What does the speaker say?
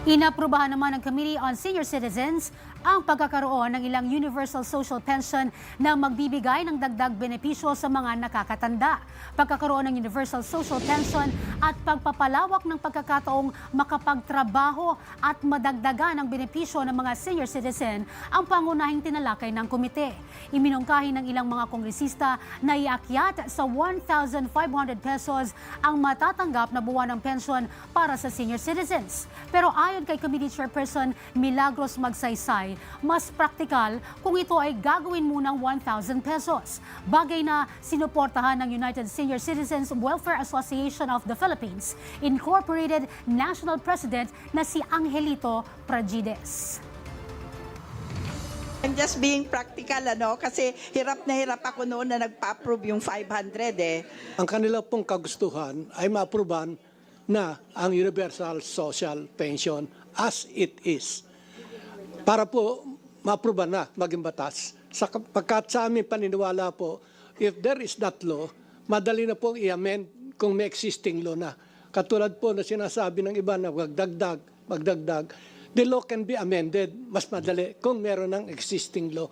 Inaprubahan naman ng Committee on Senior Citizens ang pagkakaroon ng ilang Universal Social Pension na magbibigay ng dagdag benepisyo sa mga nakakatanda. Pagkakaroon ng Universal Social Pension at pagpapalawak ng pagkakataong makapagtrabaho at madagdagan ng benepisyo ng mga senior citizen ang pangunahing tinalakay ng komite. Iminungkahi ng ilang mga kongresista na iakyat sa 1,500 pesos ang matatanggap na buwan ng pensyon para sa senior citizens. Pero ayon kay Committee Chairperson Milagros Magsaysay, mas praktikal kung ito ay gagawin munang 1,000 pesos. Bagay na sinuportahan ng United Senior Citizens Welfare Association of the Philippines Incorporated National President na si Angelito Prajides. I'm just being practical, kasi hirap na hirap ako noon na nagpa-approve yung 500 eh. Ang kanila pong kagustuhan ay ma-aproban na ang Universal Social Pension as it is. Para po ma-aproban na maging batas. Pagkat sa aming paniniwala po, if there is that law, madali na pong i-amend kung may existing law na. Katulad po na sinasabi ng iba na magdagdag, the law can be amended mas madali kung meron ng existing law.